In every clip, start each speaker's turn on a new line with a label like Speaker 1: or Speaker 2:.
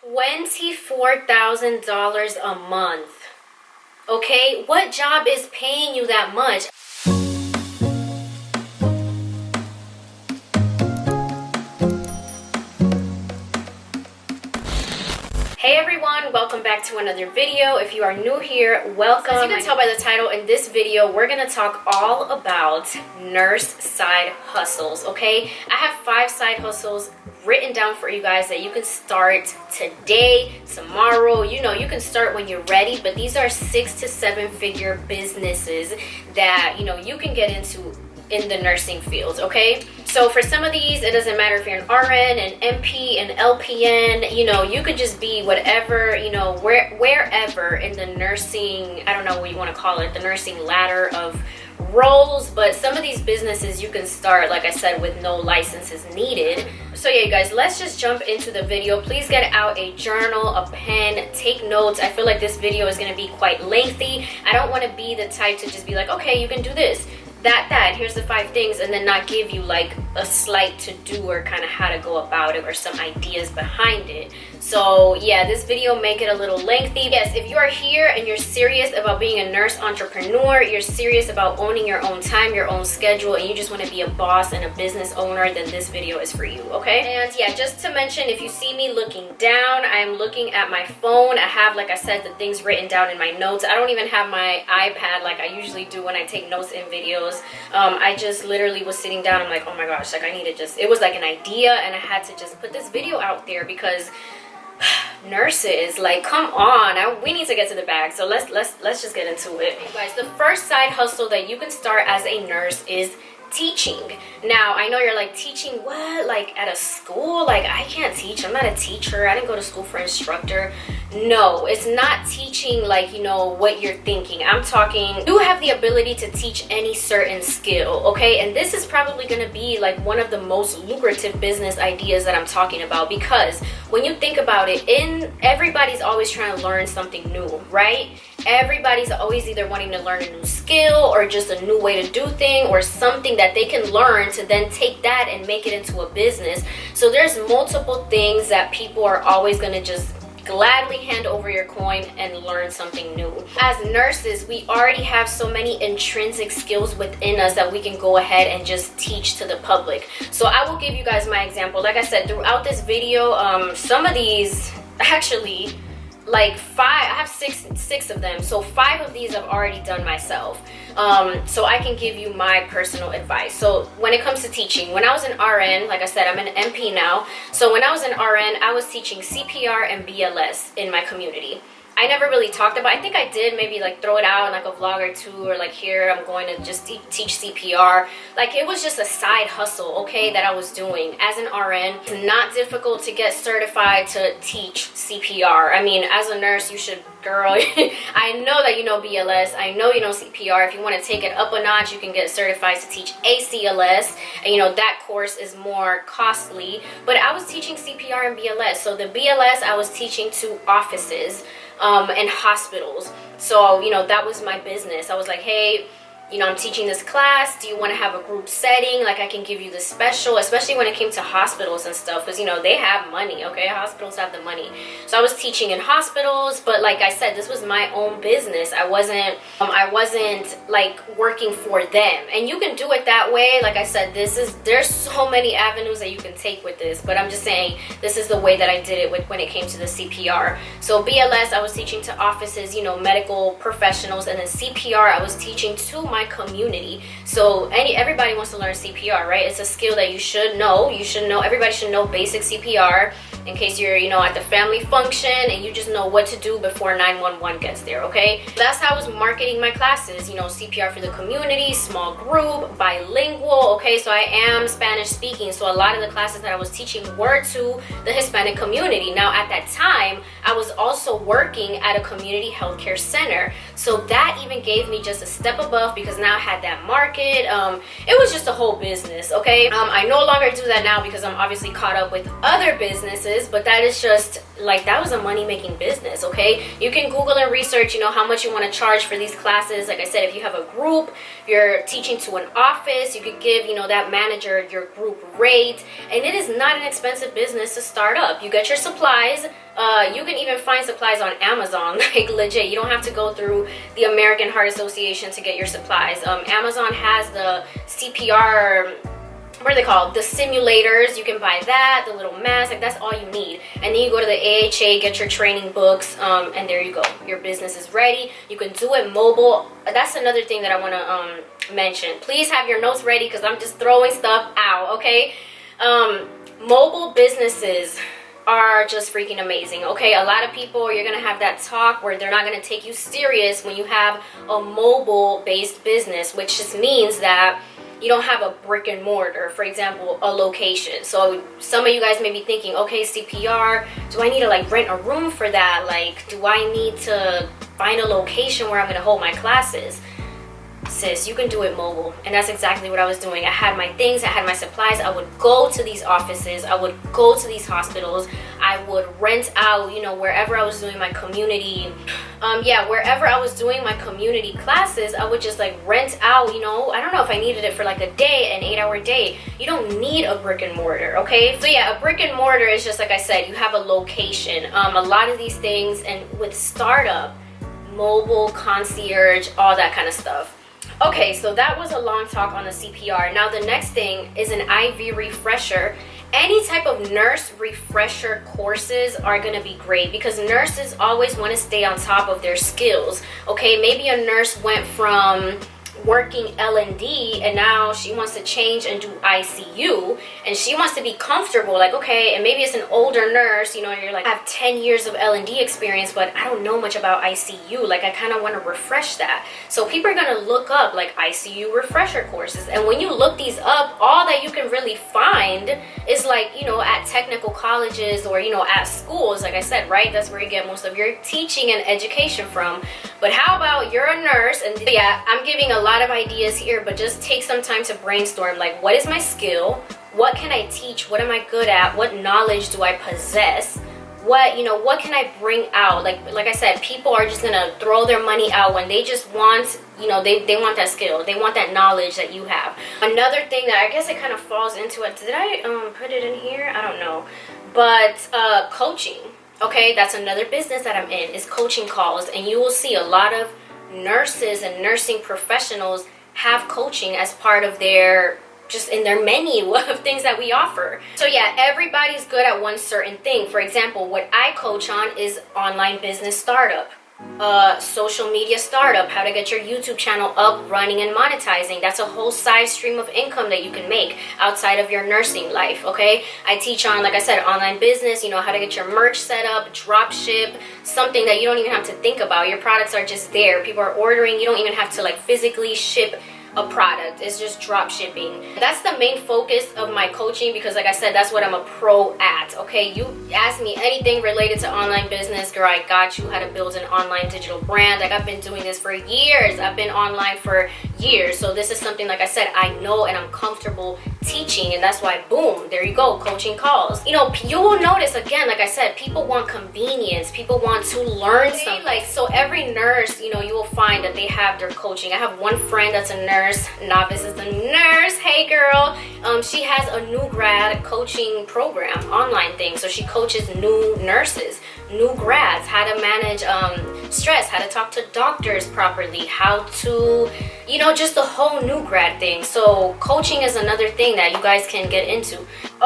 Speaker 1: $24,000 a month. Okay, what job is paying you that much? Hey everyone, welcome back to another video. If you are new here, welcome. As you can tell by the title, in this video we're gonna talk all about nurse side hustles. Okay, I have 5 side hustles written down for you guys that you can start today, tomorrow. You know, you can start when you're ready, but these are 6 to 7 figure businesses that you can get into in the nursing field. Okay, so for some of these, it doesn't matter if you're an RN, an MP, an LPN, you could just be whatever, wherever in the nursing, I don't know what you want to call it, the nursing ladder of roles. But some of these businesses you can start, like I said, with no licenses needed. So yeah, you guys, let's just jump into the video. Please get out a journal, a pen, take notes. I feel like this video is going to be quite lengthy. I don't want to be the type to just be like, okay, you can do this, that, here's the 5 things, and then not give you like a slight to do or kind of how to go about it or some ideas behind it. So yeah, this video make it a little lengthy. Yes, if you are here and you're serious about being a nurse entrepreneur, you're serious about owning your own time, your own schedule, and you just want to be a boss and a business owner, then this video is for you. Okay, and yeah, just to mention, if you see me looking down, I am looking at my phone. I have, like I said, the things written down in my notes. I don't even have my iPad like I usually do when I take notes in videos. I just literally was sitting down. I'm like, oh my gosh, like I need to just, it was like an idea and I had to just put this video out there because nurses, like, come on, we need to get to the bag. So let's just get into it. Okay, guys, the first side hustle that you can start as a nurse is teaching. Now, I know you're like, teaching what? Like at a school? Like, I can't teach. I'm not a teacher. I didn't go to school for instructor. No, it's not teaching like, what you're thinking. I'm talking, you have the ability to teach any certain skill, okay? And this is probably going to be like one of the most lucrative business ideas that I'm talking about, because when you think about it, everybody's always trying to learn something new, right? Everybody's always either wanting to learn a new skill or just a new way to do things or something that they can learn to then take that and make it into a business. So there's multiple things that people are always going to just gladly hand over your coin and learn something new. As nurses, we already have so many intrinsic skills within us that we can go ahead and just teach to the public. So I will give you guys my example. Like I said, throughout this video, some of these actually, like 5, I have six of them, so 5 of these I've already done myself. So I can give you my personal advice. So when it comes to teaching, when I was an RN, like I said, I'm an MP now. So when I was an RN, I was teaching CPR and BLS in my community. I never really talked about, I think I did maybe like throw it out in like a vlog or 2, or like, here I'm going to just teach CPR. Like, it was just a side hustle, okay, that I was doing as an RN. It's not difficult to get certified to teach CPR. I mean, as a nurse, you should, girl, I know that you know BLS, I know you know CPR. If you want to take it up a notch, you can get certified to teach ACLS, and that course is more costly. But I was teaching CPR and BLS. So the BLS I was teaching to offices and hospitals. So that was my business. I was like, hey, I'm teaching this class. Do you want to have a group setting? Like, I can give you the special, especially when it came to hospitals and stuff, because they have money, okay? Hospitals have the money. So I was teaching in hospitals, but like I said, this was my own business. I wasn't like working for them. And you can do it that way. Like I said, there's so many avenues that you can take with this, but I'm just saying this is the way that I did it when it came to the CPR. So BLS, I was teaching to offices, medical professionals, and then CPR, I was teaching to my community. So everybody wants to learn CPR, right? It's a skill that you should know. Everybody should know basic CPR in case you're at the family function and you just know what to do before 911 gets there. Okay, that's how I was marketing my classes. CPR for the community, small group, bilingual. Okay, so I am Spanish speaking, so a lot of the classes that I was teaching were to the Hispanic community. Now, at that time, I was also working at a community healthcare center, so that even gave me just a step above, because now I had that market. It was just a whole business. Okay, I no longer do that now because I'm obviously caught up with other businesses, but that is just like that was a money-making business. Okay, you can Google and research, you know, how much you want to charge for these classes. Like I said, if you have a group, you're teaching to an office, you could give, you know, that manager your group rate, and it is not an expensive business to start up. You get your supplies. You can even find supplies on Amazon, like legit. You don't have to go through the American Heart Association to get your supplies. Amazon has the CPR, what are they called? The simulators. You can buy that, the little mask, like that's all you need. And then you go to the AHA, get your training books, and there you go. Your business is ready. You can do it mobile. That's another thing that I want to mention. Please have your notes ready because I'm just throwing stuff out, okay? Mobile businesses are just freaking amazing. Okay, a lot of people, you're gonna have that talk where they're not gonna take you serious when you have a mobile based business, which just means that you don't have a brick and mortar, for example, a location. So some of you guys may be thinking, okay, CPR, do I need to like rent a room for that? Like, do I need to find a location where I'm gonna hold my classes? Sis, you can do it mobile, and that's exactly what I was doing. I had my things, I had my supplies. I would go to these offices, I would go to these hospitals, I would rent out, you know, wherever I was doing my community, wherever I was doing my community classes, I would just like rent out, you know, I don't know if I needed it for like a day, an 8-hour day. You don't need a brick and mortar, okay? So yeah, a brick and mortar is just like I said, you have a location. A lot of these things, and with startup, mobile, concierge, all that kind of stuff. Okay, so that was a long talk on the CPR. Now the next thing is an IV refresher. Any type of nurse refresher courses are going to be great because nurses always want to stay on top of their skills. Okay, maybe a nurse went from working L&D and now she wants to change and do ICU, and she wants to be comfortable, like, okay, and maybe it's an older nurse, you know, and you're like, I have 10 years of L&D experience, but I don't know much about ICU. Like, I kind of want to refresh that. So people are going to look up like ICU refresher courses, and when you look these up, all that you can really find is like, you know, at technical colleges or, you know, at schools, like I said, right? That's where you get most of your teaching and education from. But how about you're a nurse? And yeah, I'm giving a lot of ideas here, but just take some time to brainstorm, like, what is my skill? What can I teach? What am I good at? What knowledge do I possess? What, you know, what can I bring out? Like I said, people are just gonna throw their money out when they just want, you know, they want that skill, they want that knowledge that you have. Another thing that I guess it kind of falls into it, did I put it in here? I don't know, but coaching. Okay, that's another business that I'm in, is coaching calls, and you will see a lot of nurses and nursing professionals have coaching as part of their, just in their menu of things that we offer. So yeah, everybody's good at one certain thing. For example, what I coach on is online business startup, social media startup, how to get your YouTube channel up, running, and monetizing. That's a whole side stream of income that you can make outside of your nursing life, okay? I teach on, like I said, online business, you know, how to get your merch set up, drop ship, something that you don't even have to think about. Your products are just there. People are ordering. You don't even have to like physically ship a product. It's just drop shipping. That's the main focus of my coaching because, like I said, that's what I'm a pro at. Okay, you ask me anything related to online business, girl, I got you. How to build an online digital brand. Like, I've been doing this for years. I've been online for years. So this is something, like I said, I know and I'm comfortable teaching, and that's why, boom, there you go, coaching calls. You know, you will notice, again, like I said, people want convenience. People want to learn something. Like, so every nurse, you know, you will find that they have their coaching. I have one friend that's a nurse. Novice is a nurse. Hey, girl. She has a new grad coaching program, online thing. So she coaches new nurses, new grads, how to manage stress, how to talk to doctors properly, how to, you know, just the whole new grad thing. So coaching is another thing that you guys can get into.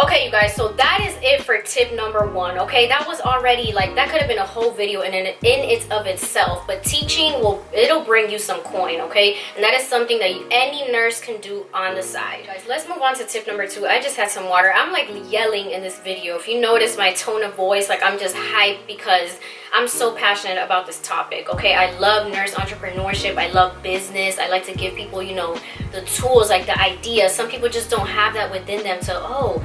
Speaker 1: Okay, you guys, so that is it for tip number 1. Okay, that was already, like, that could have been a whole video in its of itself, but teaching it'll bring you some coin, okay? And that is something that any nurse can do on the side. Guys, let's move on to tip number 2. I just had some water. I'm like yelling in this video. If you notice my tone of voice, like, I'm just hyped because I'm so passionate about this topic, okay? I love nurse entrepreneurship. I love business. I like to give people, you know, the tools, like the ideas. Some people just don't have that within them to, oh,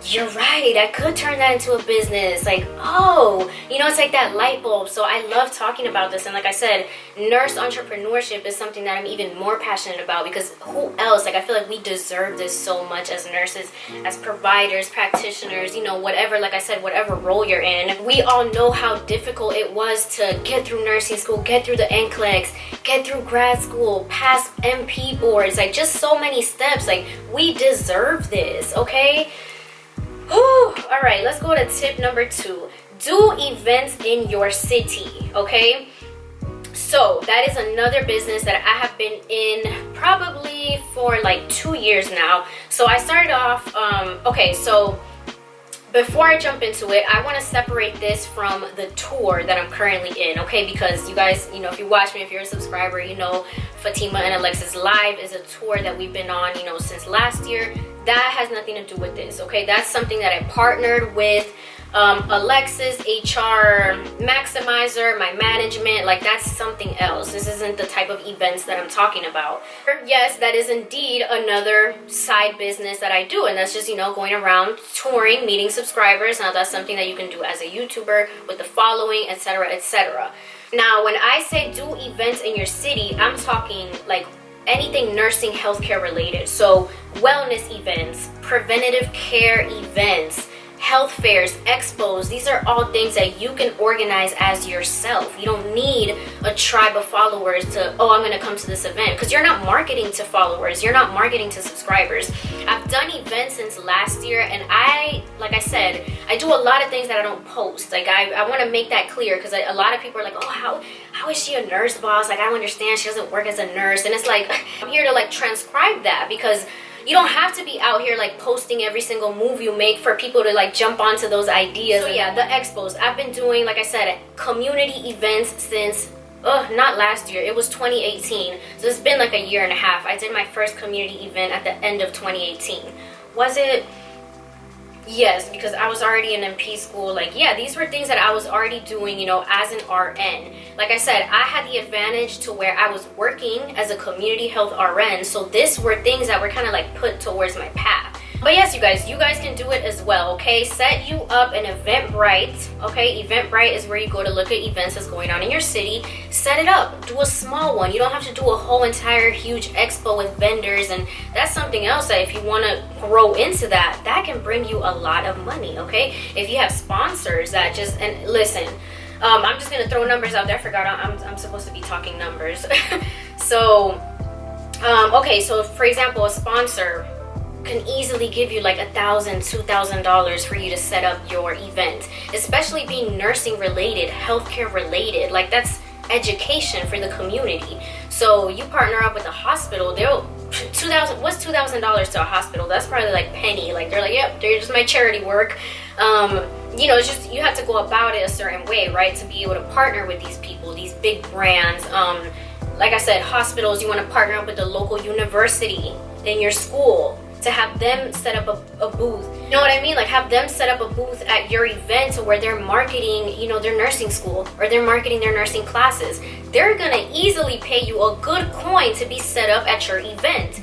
Speaker 1: you're right, I could turn that into a business. Like, oh, you know, it's like that light bulb. So I love talking about this. And like I said, nurse entrepreneurship is something that I'm even more passionate about, because who else? Like, I feel like we deserve this so much as nurses, as providers, practitioners, you know, whatever, like I said, whatever role you're in. We all know how difficult it was to get through nursing school, get through the NCLEX, get through grad school, pass MP boards, like just so many steps. Like, we deserve this, okay? Whew. All right, let's go to tip number 2. Do events in your city, okay? So that is another business that I have been in probably for like 2 years now. So I started off, okay, so before I jump into it, I want to separate this from the tour that I'm currently in, okay? Because you guys, you know, if you watch me, if you're a subscriber, you know Fatima and Alexis Live is a tour that we've been on, you know, since last year. That has nothing to do with this, okay? That's something that I partnered with Alexis, HR Maximizer, my management. Like, that's something else. This isn't the type of events that I'm talking about. Yes, that is indeed another side business that I do, and that's just, you know, going around touring, meeting subscribers. Now, that's something that you can do as a YouTuber with the following, etc., etc. Now, when I say do events in your city, I'm talking like anything nursing, healthcare related. So wellness events, preventative care events, health fairs, expos. These are all things that you can organize as yourself. You don't need a tribe of followers to, oh, I'm going to come to this event, because you're not marketing to followers. You're not marketing to subscribers. I've done events since last year, and like I said, I do a lot of things that I don't post. Like, I want to make that clear, because a lot of people are like, oh, how is she a nurse, boss? Like, I don't understand. She doesn't work as a nurse. And it's like, I'm here to like transcribe that, because you don't have to be out here like posting every single move you make for people to like jump onto those ideas. So yeah, the expos. I've been doing, like I said, community events since, not last year. It was 2018. So it's been like a year and a half. I did my first community event at the end of 2018. Was it? Yes, because I was already in MP school. Like, yeah, these were things that I was already doing, you know, as an RN. Like I said, I had the advantage to where I was working as a community health RN. So these were things that were kind of like put towards my path. But yes, you guys can do it as well, okay? Set you up an Eventbrite, okay? Eventbrite is where you go to look at events that's going on in your city. Set it up. Do a small one. You don't have to do a whole entire huge expo with vendors, and that's something else that if you want to grow into that, that can bring you a lot of money, okay? If you have sponsors that just, and listen, I'm just going to throw numbers out there. I forgot I'm supposed to be talking numbers. So, okay, so for example, a sponsor can easily give you like $1,000, $2,000 for you to set up your event, especially being nursing related, healthcare related. Like, that's education for the community. So you partner up with a hospital, they'll what's $2,000 to a hospital? That's probably like penny. Like, they're like, yep, they're just my charity work. You know, it's just, you have to go about it a certain way, right, to be able to partner with these people, these big brands. Like I said, hospitals, you want to partner up with the local university in your school to have them set up a booth. You know what I mean? Like, have them set up a booth at your event where they're marketing, you know, their nursing school, or they're marketing their nursing classes. They're gonna easily pay you a good coin to be set up at your event.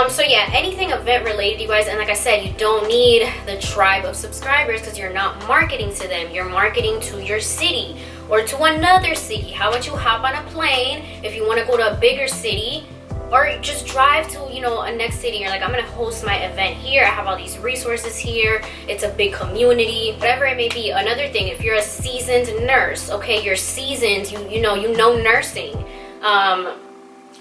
Speaker 1: So yeah, anything event related, you guys. And like I said, you don't need the tribe of subscribers, because you're not marketing to them. You're marketing to your city or to another city. How about you hop on a plane if you want to go to a bigger city, or just drive to, you know, a next city. You're like, I'm gonna host my event here. I have all these resources here. It's a big community, whatever it may be. Another thing, if you're a seasoned nurse, okay, you're seasoned, you know nursing.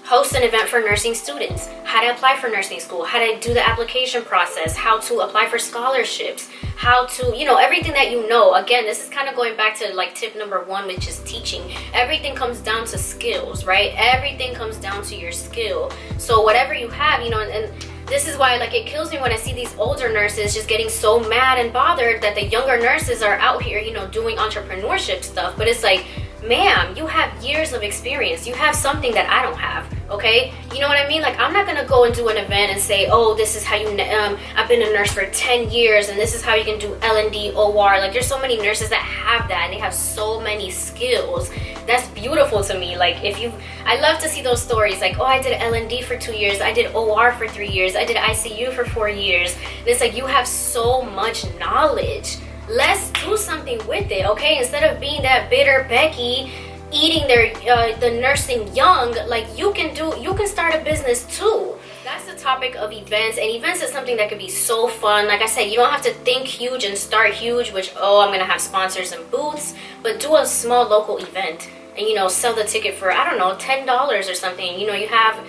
Speaker 1: Host an event for nursing students, how to apply for nursing school, how to do the application process, how to apply for scholarships, how to, you know, everything that you know. Again, this is kind of going back to like tip number 1, which is teaching. Everything comes down to skills, right? Everything comes down to your skill. So whatever you have, you know, and this is why, like, it kills me when I see these older nurses just getting so mad and bothered that the younger nurses are out here, you know, doing entrepreneurship stuff. But it's like, ma'am, you have years of experience. You have something that I don't have, okay? You know what I mean? Like, I'm not gonna go and do an event and say, oh, this is how you, I've been a nurse for 10 years and this is how you can do L&D, OR. Like, there's so many nurses that have that and they have so many skills. That's beautiful to me. Like, I love to see those stories. Like, oh, I did L&D for 2 years. I did OR for 3 years. I did ICU for 4 years. And it's like, you have so much knowledge. Let's do something with it, okay? Instead of being that bitter Becky eating the nursing young, like, you can start a business too. That's the topic of events, and events is something that could be so fun. Like I said, you don't have to think huge and start huge, which, oh, I'm gonna have sponsors and booths, but do a small local event and, you know, sell the ticket for, I don't know, $10 or something. You know, you have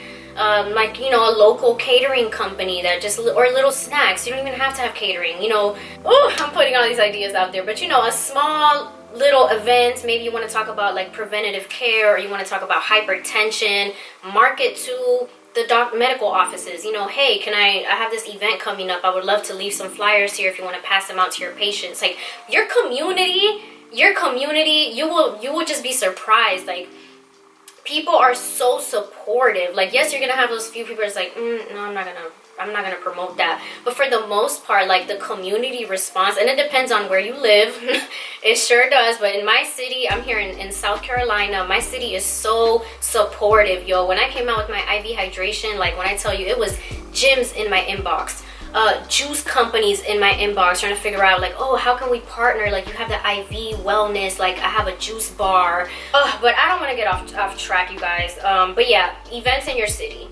Speaker 1: like, you know, a local catering company that just, or little snacks. You don't even have to have catering, you know. Oh, I'm putting all these ideas out there, but, you know, a small little event. Maybe you want to talk about like preventative care, or you want to talk about hypertension. Market to the medical offices. You know, hey, I have this event coming up. I would love to leave some flyers here if you want to pass them out to your patients. Like, your community, you will just be surprised. Like, people are so supportive. Like, yes, you're gonna have those few people that's like, no, I'm not gonna promote that. But for the most part, like, the community response, and it depends on where you live. It sure does. But in my city, I'm here in South Carolina, my city is so supportive, yo. When I came out with my IV hydration, like, when I tell you, it was gyms in my inbox, juice companies in my inbox trying to figure out, like, oh, how can we partner? Like, you have the IV wellness, like, I have a juice bar. But I don't want to get off track, you guys. But yeah, events in your city.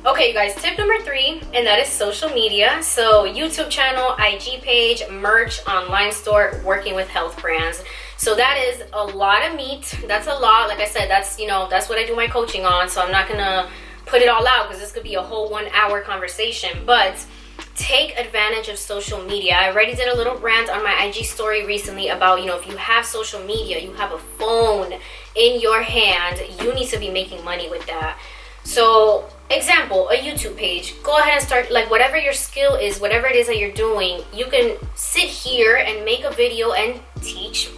Speaker 1: Okay, you guys, tip number 3, and that is social media. So YouTube channel, IG page, merch, online store, working with health brands. So that is a lot of meat. That's a lot. Like I said, that's, you know, that's what I do my coaching on. So I'm not gonna put it all out because this could be a whole 1-hour conversation. But take advantage of social media. I already did a little rant on my IG story recently about, you know, if you have social media, you have a phone in your hand, you need to be making money with that. So, example, a YouTube page. Go ahead and start, like, whatever your skill is, whatever it is that you're doing, you can sit here and make a video and teach.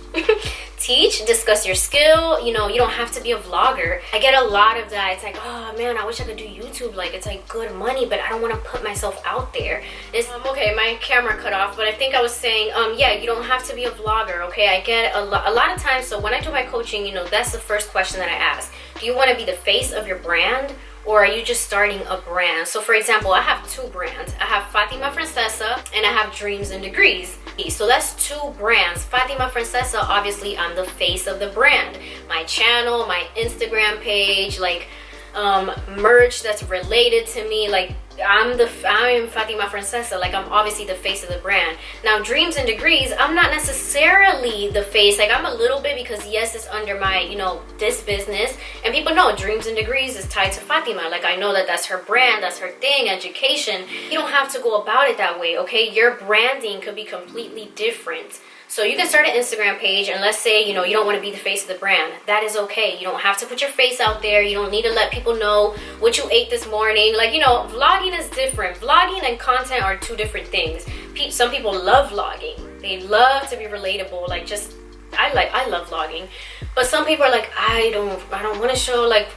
Speaker 1: Discuss your skill. You know, you don't have to be a vlogger. I get a lot of that. It's like, oh man, I wish I could do YouTube. Like, it's like good money, but I don't want to put myself out there. It's okay, my camera cut off, but I think I was saying, yeah, you don't have to be a vlogger, okay? I get a lot of times, so when I do my coaching, you know, that's the first question that I ask. Do you want to be the face of your brand, or are you just starting a brand? So for example, I have 2 brands. I have Fatima Francesa and I have Dreams and Degrees. So that's 2 brands. Fatima Francesa, obviously I'm the face of the brand. My channel, my Instagram page, like merch that's related to me, like I'm Fatima Francesa, like I'm obviously the face of the brand. Now Dreams and Degrees, I'm not necessarily the face, like I'm a little bit, because yes, it's under my, you know, this business, and people know Dreams and Degrees is tied to Fatima. Like, I know that that's her brand, that's her thing, education. You don't have to go about it that way, okay? Your branding could be completely different. So you can start an Instagram page, and let's say, you know, you don't want to be the face of the brand. That is okay. You don't have to put your face out there. You don't need to let people know what you ate this morning. Like, you know, vlogging is different. Vlogging and content are 2 different things. Some people love vlogging. They love to be relatable. Like, just, I love vlogging. But some people are like, I don't want to show, like,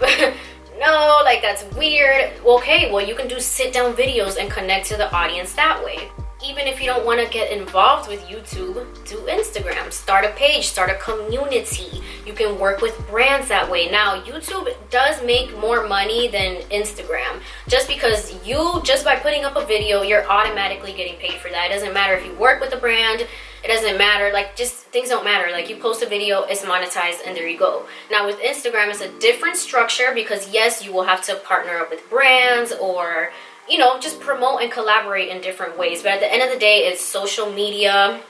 Speaker 1: no, like, that's weird. Okay, well, you can do sit-down videos and connect to the audience that way. Even if you don't want to get involved with YouTube, do Instagram. Start a page, start a community. You can work with brands that way. Now, YouTube does make more money than Instagram. Just because just by putting up a video, you're automatically getting paid for that. It doesn't matter if you work with a brand. It doesn't matter. Like, just things don't matter. Like, you post a video, it's monetized, and there you go. Now, with Instagram, it's a different structure because, yes, you will have to partner up with brands or, you know, just promote and collaborate in different ways. But at the end of the day, it's social media,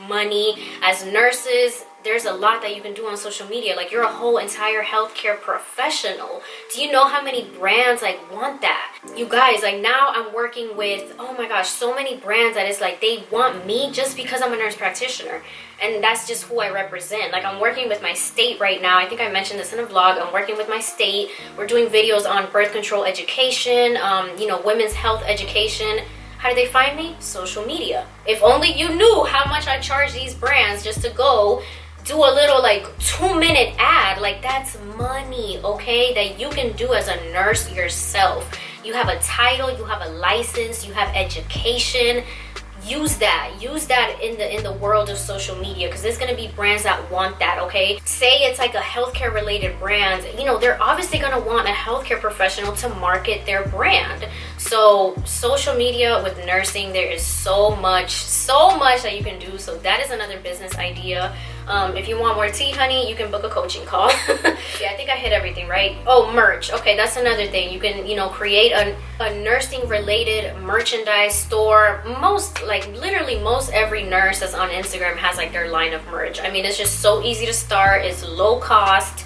Speaker 1: money. As nurses, there's a lot that you can do on social media. Like, you're a whole entire healthcare professional. Do you know how many brands, like, want that? You guys, like, now I'm working with, oh my gosh, so many brands that it's like they want me just because I'm a nurse practitioner. And that's just who I represent. Like, I'm working with my state right now. I think I mentioned this in a vlog. I'm working with my state. We're doing videos on birth control education, you know, women's health education. How do they find me? Social media. If only you knew how much I charge these brands just to go do a little like 2-minute ad. Like, that's money, okay, that you can do as a nurse yourself. You have a title, you have a license, you have education. Use that in the world of social media, because there's going to be brands that want that. Okay, say it's like a healthcare related brand, you know, they're obviously going to want a healthcare professional to market their brand. So social media with nursing, there is so much that you can do. So that is another business idea. If you want more tea, honey, you can book a coaching call. Yeah, I think I hit everything, right? Oh, merch. Okay, that's another thing. You can, you know, create a nursing related merchandise store. Literally most every nurse that's on Instagram has like their line of merch. I mean, it's just so easy to start. It's low cost.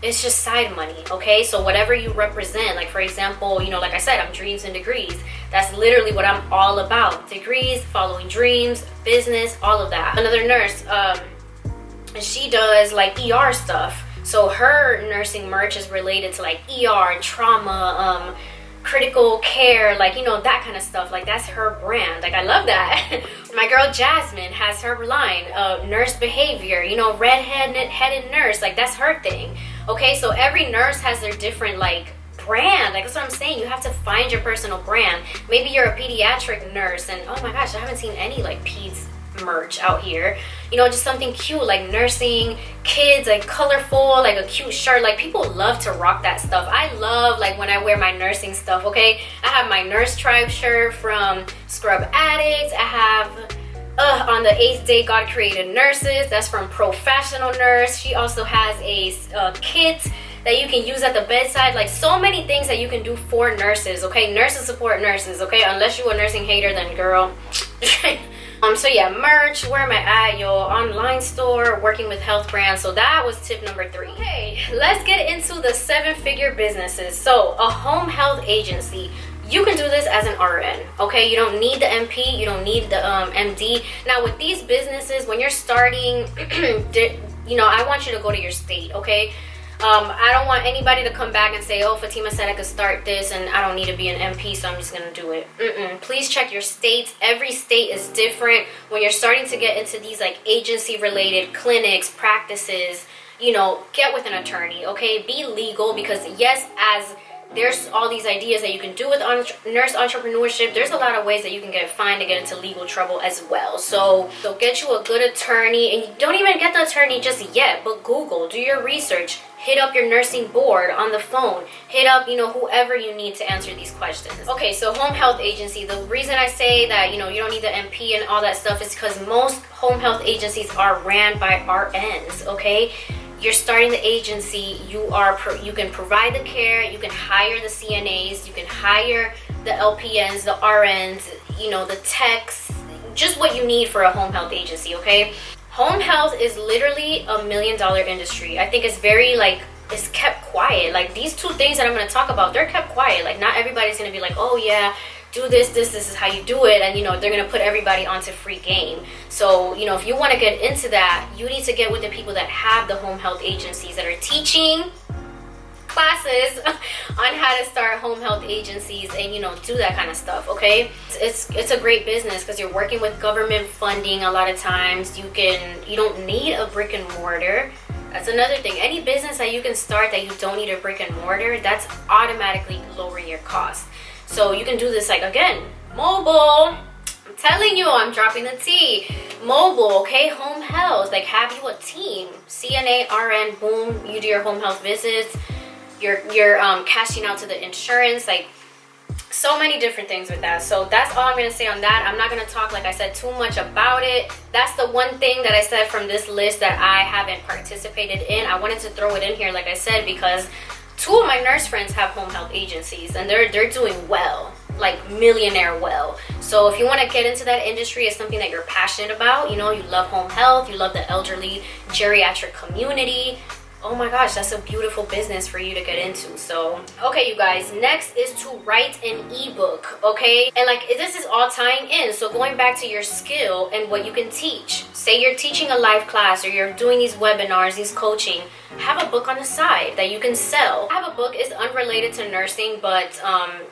Speaker 1: It's just side money, okay? So whatever you represent, like for example, you know, like I said, I'm Dreams and Degrees. That's literally what I'm all about. Degrees, following dreams, business, all of that. Another nurse, she does like ER stuff. So her nursing merch is related to like ER, trauma, critical care, like, you know, that kind of stuff. Like, that's her brand. Like, I love that. My girl Jasmine has her line, nurse behavior, you know, redheaded nurse. Like, that's her thing. Okay, so every nurse has their different like brand. Like, that's what I'm saying. You have to find your personal brand. Maybe you're a pediatric nurse and oh my gosh, I haven't seen any like peds merch out here. You know, just something cute like nursing, kids, like colorful, like a cute shirt. Like, people love to rock that stuff. I love like when I wear my nursing stuff. Okay, I have my Nurse Tribe shirt from Scrub Addicts. I have on the 8th Day God Created Nurses, that's from Professional Nurse. She also has a kit that you can use at the bedside. Like, so many things that you can do for nurses. Okay, nurses support nurses. Okay, unless you're a nursing hater, then girl. So yeah, merch, where am I at, yo? Online store, working with health brands. So that was tip number 3. Okay, let's get into the 7-figure businesses. So a home health agency. You can do this as an RN, okay? You don't need the MP, you don't need the MD. Now with these businesses, when you're starting, you know, I want you to go to your state, okay? I don't want anybody to come back and say, oh, Fatima said I could start this and I don't need to be an MP, so I'm just going to do it. Please check your states. Every state is different. When you're starting to get into these like agency-related clinics, practices, you know, get with an attorney, okay? Be legal, because yes, as there's all these ideas that you can do with nurse entrepreneurship, there's a lot of ways that you can get fined and get into legal trouble as well. So get you a good attorney, and you don't even get the attorney just yet, but Google, do your research, hit up your nursing board on the phone, hit up, you know, whoever you need to answer these questions. Okay, so home health agency, the reason I say that, you know, you don't need the MP and all that stuff is because most home health agencies are ran by RNs, okay? You're starting the agency, you can provide the care, you can hire the CNAs, you can hire the LPNs, the RNs, you know, the techs, just what you need for a home health agency, okay? Home health is literally $1 million industry. I think it's very like, it's kept quiet. Like, these 2 things that I'm going to talk about, they're kept quiet. Like, not everybody's going to be like, oh yeah, do this is how you do it, and you know, they're going to put everybody onto free game. So, you know, if you want to get into that, you need to get with the people that have the home health agencies that are teaching classes on how to start home health agencies and, you know, do that kind of stuff, okay? It's a great business because you're working with government funding a lot of times. You don't need a brick and mortar. That's another thing. Any business that you can start that you don't need a brick and mortar, that's automatically lowering your cost. So you can do this, like, again, mobile. I'm telling you, I'm dropping the tea. Mobile, okay? Home health. Like, have you a team? CNA, RN, boom. You do your home health visits. You're cashing out to the insurance. Like, so many different things with that. So that's all I'm going to say on that. I'm not going to talk, like I said, too much about it. That's the one thing that I said from this list that I haven't participated in. I wanted to throw it in here, like I said, because 2 of my nurse friends have home health agencies and they're doing well, like millionaire well. So if you want to get into that industry, it's something that you're passionate about, you know, you love home health, you love the elderly geriatric community, oh my gosh, that's a beautiful business for you to get into. So okay, you guys, next is to write an ebook, okay? And like, this is all tying in. So going back to your skill and what you can teach, say you're teaching a live class or you're doing these webinars, these coaching, have a book on the side that you can sell. Have a book is unrelated to nursing, but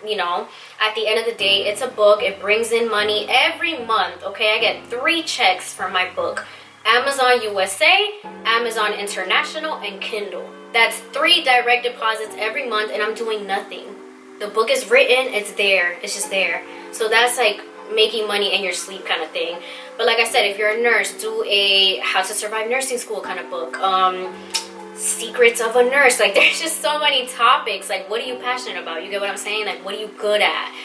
Speaker 1: you know, at the end of the day, it's a book. It brings in money every month, okay? I get 3 checks from my book Amazon USA, Amazon International, and Kindle. That's 3 direct deposits every month, and I'm doing nothing. The book is written, it's there, it's just there. So that's like making money in your sleep kind of thing. But like I said, if you're a nurse, do a how to survive nursing school kind of book. Secrets of a nurse. Like, there's just so many topics. Like, what are you passionate about? You get what I'm saying? Like, what are you good at?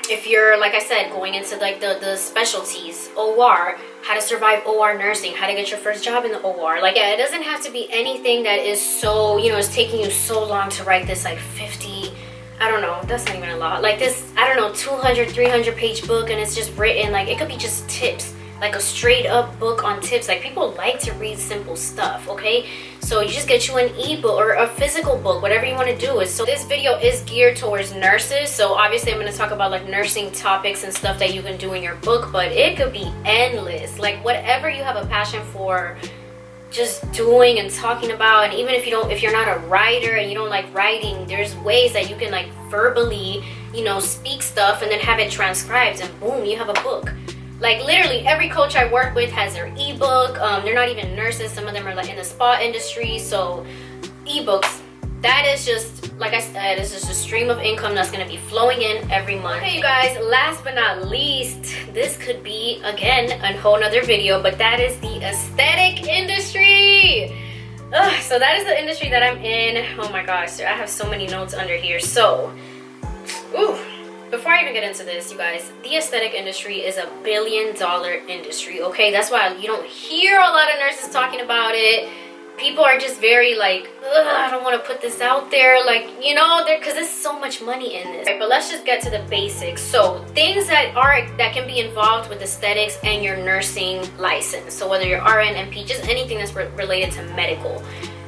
Speaker 1: If you're, like I said, going into like the specialties, OR, how to survive OR nursing, how to get your first job in the OR. Like, yeah, it doesn't have to be anything that is so, you know, it's taking you so long to write this like 50, I don't know, that's not even a lot. Like this, I don't know, 200, 300 page book, and it's just written, like, it could be just tips, like a straight up book on tips. Like, people like to read simple stuff, okay? So you just get you an ebook or a physical book, whatever you want to do. So this video is geared towards nurses. So obviously I'm going to talk about like nursing topics and stuff that you can do in your book, but it could be endless. Like, whatever you have a passion for, just doing and talking about. And even if you're not a writer and you don't like writing, there's ways that you can like verbally, you know, speak stuff and then have it transcribed, and boom, you have a book. Like, literally every coach I work with has their ebook. They're not even nurses. Some of them are like in the spa industry. So ebooks, that is just, like I said, it's just a stream of income that's going to be flowing in every month. Okay, you guys, last but not least, this could be, again, a whole nother video, but that is the aesthetic industry. So that is the industry that I'm in. Oh my gosh, I have so many notes under here. So, before I even get into this, you guys, the aesthetic industry is $1 billion industry, okay? That's why you don't hear a lot of nurses talking about it. People are just very like, I don't want to put this out there, like, you know, because there's so much money in this. Right, but let's just get to the basics. So things that can be involved with aesthetics and your nursing license. So whether you're RN, NP, just anything that's related to medical.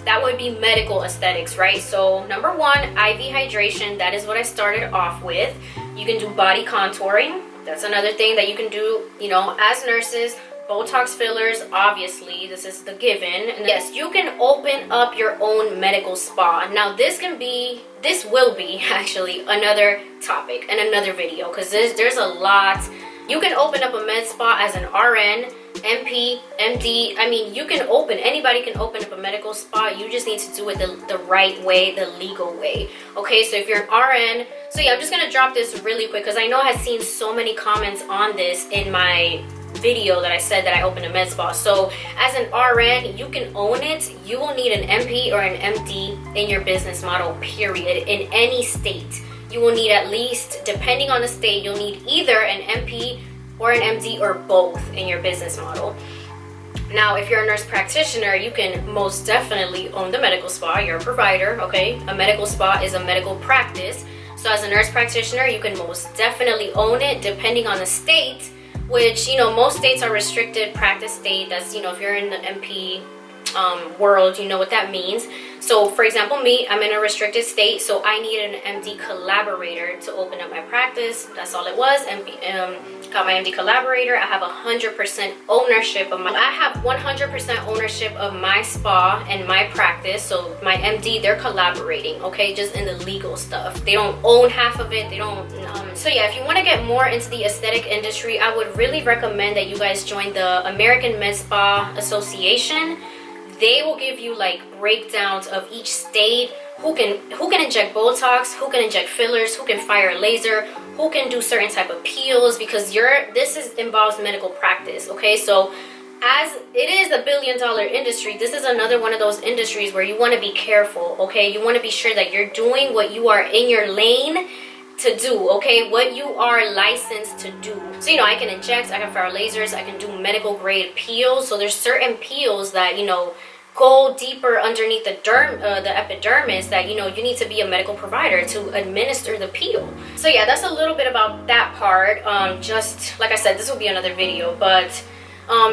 Speaker 1: That would be medical aesthetics, right? So number 1, IV hydration. That is what I started off with. You can do body contouring. That's another thing that you can do, you know, as nurses. Botox fillers, obviously, this is the given. And yes, you can open up your own medical spa. Now, this will be actually another topic and another video, because there's a lot. You can open up a med spa as an RN, MP, MD. I mean, anybody can open up a medical spa. You just need to do it the right way, the legal way. Okay, so if you're an RN, so yeah, I'm just gonna drop this really quick because I know I've seen so many comments on this in my video that I said that I opened a med spa. So as an RN, you can own it. You will need an MP or an MD in your business model, period. In any state, you will need at least, depending on the state, you'll need either an MP or an MD or both in your business model. Now, if you're a nurse practitioner, you can most definitely own the medical spa. You're a provider, okay? A medical spa is a medical practice. So as a nurse practitioner, you can most definitely own it, depending on the state, which, you know, most states are restricted practice state. That's, you know, if you're in the MP world, you know what that means. So for example, me, I'm in a restricted state, so I needed an MD collaborator to open up my practice. That's all it was. Got my MD collaborator. I have 100% ownership of I have 100% ownership of my spa and my practice. So my MD, they're collaborating, okay, just in the legal stuff. They don't own half of it. They don't. So yeah, if you want to get more into the aesthetic industry, I would really recommend that you guys join the American Med Spa Association. They will give you like breakdowns of each state, who can inject Botox, who can inject fillers, who can fire laser, who can do certain type of peels, because involves medical practice, okay? So as it is $1 billion industry, this is another one of those industries where you want to be careful, okay? You want to be sure that you're doing what you are in your lane to do, okay? What you are licensed to do. So, you know, I can inject, I can fire lasers, I can do medical grade peels. So there's certain peels that, you know, go deeper underneath the epidermis that, you know, you need to be a medical provider to administer the peel. So yeah, that's a little bit about that part. Just like I said, this will be another video, but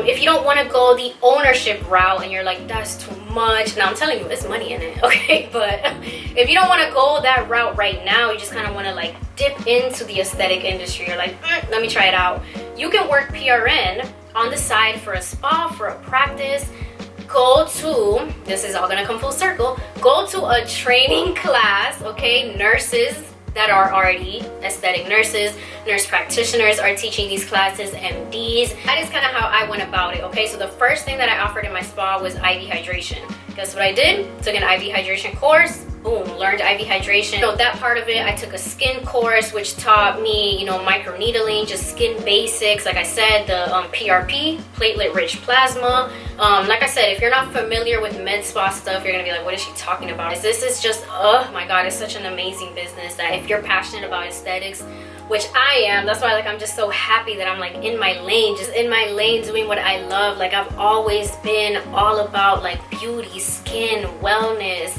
Speaker 1: if you don't want to go the ownership route and you're like, that's too much, now I'm telling you, it's money in it, okay? But if you don't want to go that route right now, you just kind of want to like dip into the aesthetic industry, you're like, let me try it out. You can work PRN on the side for a spa, for a practice. This is all gonna come full circle, go to a training class, okay? Nurses that are already aesthetic nurses, nurse practitioners are teaching these classes, MDs. That is kind of how I went about it, okay? So the first thing that I offered in my spa was IV hydration. Guess what I did? Took an IV hydration course. Boom, learned IV hydration. So that part of it, I took a skin course, which taught me, microneedling, just skin basics. Like I said, the PRP, platelet-rich plasma. Like I said, if you're not familiar with med spa stuff, you're gonna be like, what is she talking about? This is just, oh my God, it's such an amazing business that if you're passionate about aesthetics, which I am, that's why I'm just so happy that I'm in my lane, doing what I love. I've always been all about beauty, skin, wellness.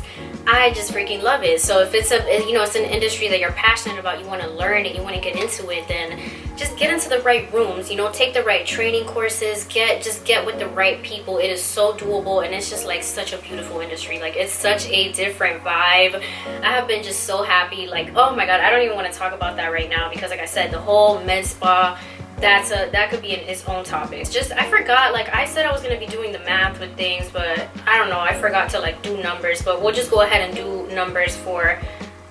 Speaker 1: I just freaking love it. So if it's it's an industry that you're passionate about, you want to learn it, you want to get into it, then just get into the right rooms, take the right training courses, get with the right people. It is so doable, and it's just such a beautiful industry. It's such a different vibe. I have been just so happy. Oh my God, I don't even want to talk about that right now because like I said, the whole med spa, that could be its own topic. It's just, I forgot, I said I was going to be doing the math with things, but I don't know, I forgot to do numbers. But we'll just go ahead and do numbers for,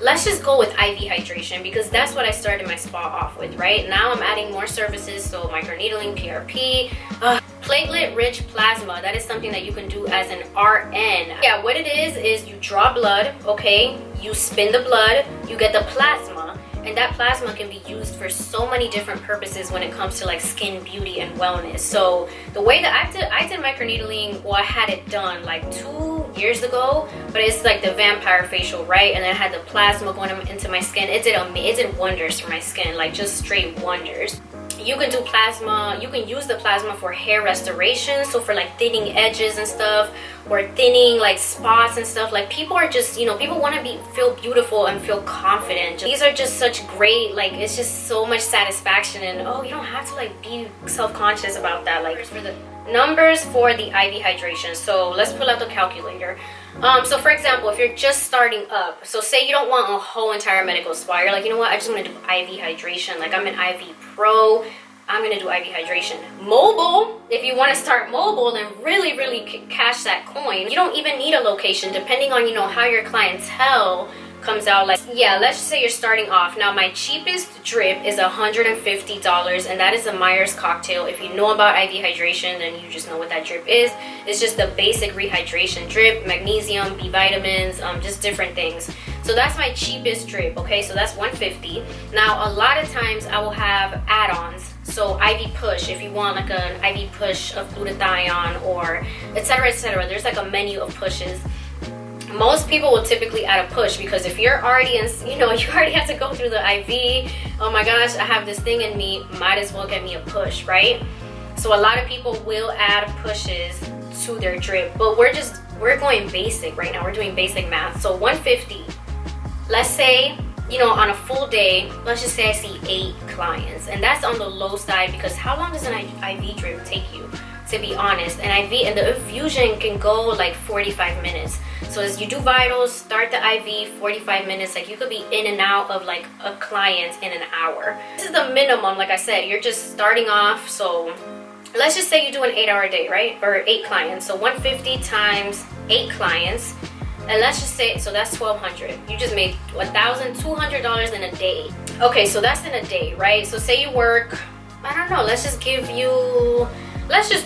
Speaker 1: let's just go with IV hydration, because that's what I started my spa off with, right? Now I'm adding more services, so microneedling, PRP, platelet-rich plasma. That is something that you can do as an RN. Yeah, what it is you draw blood, okay? You spin the blood, you get the plasma, and that plasma can be used for so many different purposes when it comes to skin, beauty, and wellness. So the way that I did microneedling, well, I had it done 2 years ago, but it's the vampire facial, right? And then I had the plasma going into my skin. It did wonders for my skin, just straight wonders. You can do plasma, you can use the plasma for hair restoration, so for thinning edges and stuff, or thinning spots and stuff. People are just, people want to feel beautiful and feel confident. These are just such great, it's just so much satisfaction, and you don't have to be self-conscious about that. For the numbers for the IV hydration, so let's pull out the calculator. So for example, if you're just starting up, so say you don't want a whole entire medical spa, you're you know what, I just want to do IV hydration, I'm an IV pro, I'm going to do IV hydration. Mobile, if you want to start mobile and really cash that coin, you don't even need a location, depending on how your clientele comes out. Yeah, let's just say you're starting off. Now my cheapest drip is $150, and that is a Myers cocktail. If you know about IV hydration, then you just know what that drip is. It's just the basic rehydration drip, magnesium, B vitamins, just different things. So that's my cheapest drip, okay? So that's $150. Now a lot of times I will have add-ons. So IV push, if you want an IV push of glutathione, or etc., etc. There's a menu of pushes. Most people will typically add a push, because if you're already in, you already have to go through the IV, oh my gosh, I have this thing in me, might as well get me a push, right? So a lot of people will add pushes to their drip, but we're going basic right now. We're doing basic math. So 150, let's say, on a full day, let's just say I see 8 clients, and that's on the low side, because how long does an IV drip take you, to be honest? And the infusion can go 45 minutes. So as you do vitals, start the IV, 45 minutes, you could be in and out of a client in an hour. This is the minimum. Like I said, you're just starting off. So let's just say you do an 8-hour day, right? Or 8 clients. So 150 times 8 clients. And let's just say, so that's $1,200. You just made $1,200 in a day. Okay, so that's in a day, right? So say you work, I don't know, let's just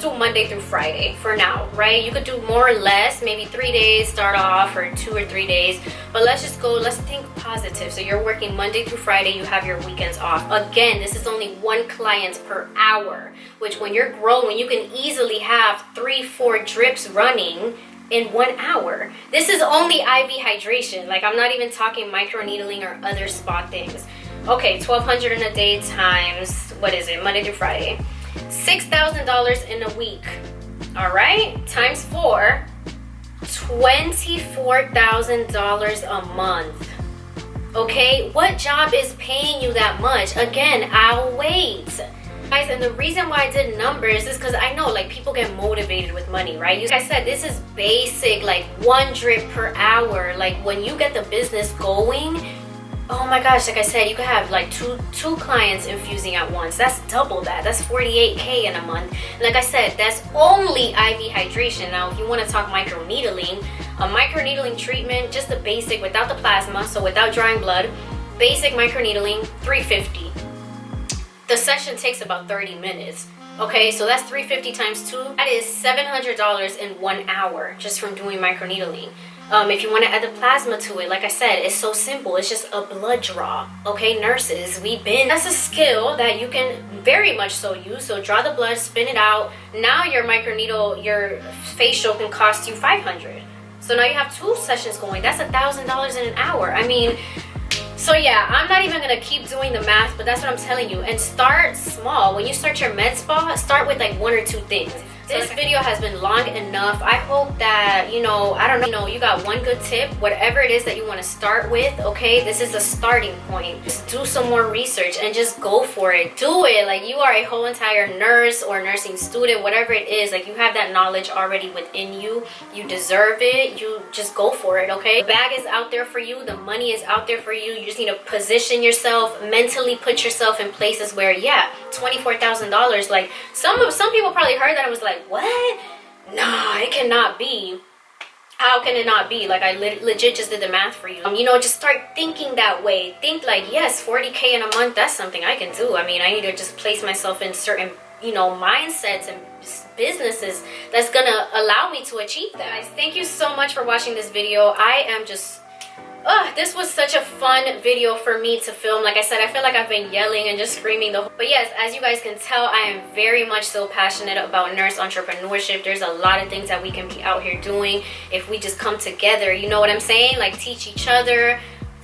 Speaker 1: do Monday through Friday for now, right? You could do more or less, maybe 3 days start off, or 2 or 3 days. But let's think positive. So you're working Monday through Friday, you have your weekends off. Again, this is only 1 client per hour, which when you're growing, you can easily have 3-4 drips running in 1 hour. This is only IV hydration. I'm not even talking microneedling or other spa things. Okay, $1,200 in a day times, what is it, Monday through Friday? $6,000 in a week. All right, times 4, $24,000 a month. Okay, what job is paying you that much? Again, I'll wait. Guys, and the reason why I did numbers is because I know people get motivated with money, right? Like I said, this is basic, 1 drip per hour. When you get the business going, oh my gosh, like I said, you could have two clients infusing at once. That's double that. That's $48K in a month. And like I said, that's only IV hydration. Now, if you want to talk microneedling, a microneedling treatment, just the basic without the plasma, so without drawing blood, basic microneedling, $350. The session takes about 30 minutes. Okay, so that's $350 times 2. That is $700 in 1 hour just from doing microneedling. If you want to add the plasma to it, like I said, it's so simple. It's just a blood draw. Okay, nurses, that's a skill that you can very much so use. So draw the blood, spin it out. Now your microneedle, your facial can cost you $500. So now you have 2 sessions going. That's $1,000 in an hour. I mean, so yeah, I'm not even gonna keep doing the math, but that's what I'm telling you. And start small. When you start your med spa, start with like 1 or 2 things. This video has been long enough. I hope that, you know, I don't know, you got one good tip, whatever it is that you want to start with. Okay, this is a starting point. Just do some more research and just go for it. Do it like you are a whole entire nurse or nursing student, whatever it is. Like, you have that knowledge already within you. You deserve it. You just go for it. Okay, the bag is out there for you. The money is out there for you. You just need to position yourself, mentally put yourself in places where, yeah, $24,000. Like, some people probably heard that and was like, what? Nah, it cannot be. How can it not be? Like, I legit just did the math for you. You know, just start thinking that way. Think like, yes, 40K in a month, that's something I can do. I mean, I need to just place myself in certain, you know, mindsets and businesses that's gonna allow me to achieve that. Guys, thank you so much for watching this video. I am just this was such a fun video for me to film. Like I said, I feel like I've been yelling and just screaming but yes, as you guys can tell, I am very much so passionate about nurse entrepreneurship. There's a lot of things that we can be out here doing if we just come together, you know what I'm saying? Like, teach each other,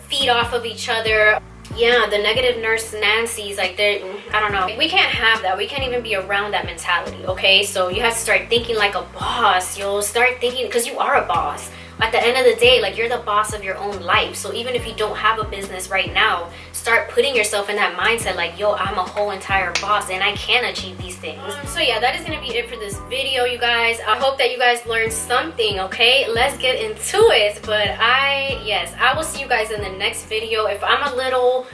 Speaker 1: feed off of each other. Yeah, the negative nurse Nancy's, like, I don't know. We can't have that. We can't even be around that mentality, okay? So you have to start thinking like a boss. You'll start thinking, because you are a boss. At the end of the day, like, you're the boss of your own life. So even if you don't have a business right now, start putting yourself in that mindset like, yo, I'm a whole entire boss and I can achieve these things. So yeah, that is gonna be it for this video, you guys. I hope that you guys learned something. Okay, let's get into it. But I will see you guys in the next video. If I'm a little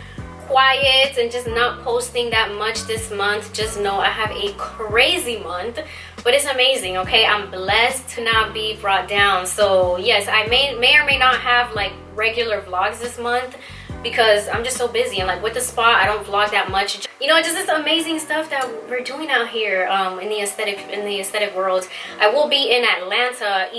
Speaker 1: quiet and just not posting that much this month, just know I have a crazy month, but it's amazing. Okay, I'm blessed to not be brought down. So yes, I may or may not have like regular vlogs this month because I'm just so busy, and like with the spa I don't vlog that much. You know, just this amazing stuff that we're doing out here in the aesthetic world. I will be in Atlanta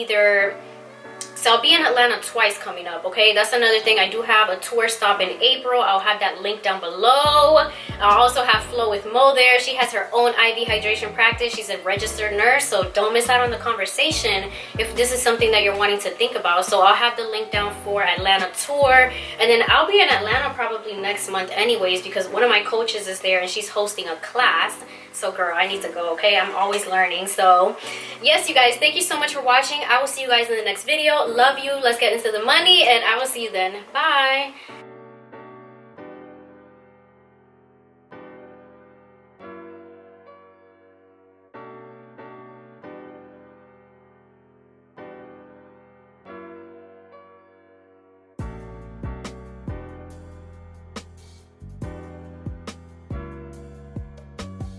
Speaker 1: so I'll be in Atlanta twice coming up, okay? That's another thing. I do have a tour stop in April. I'll have that link down below. I'll also have Flo with Mo there. She has her own IV hydration practice. She's a registered nurse, so don't miss out on the conversation if this is something that you're wanting to think about. So I'll have the link down for Atlanta tour. And then I'll be in Atlanta probably next month anyways, because one of my coaches is there and she's hosting a class. So girl, I need to go, okay? I'm always learning. So yes, you guys, thank you so much for watching. I will see you guys in the next video. Love you. Let's get into the money, and I will see you then. Bye.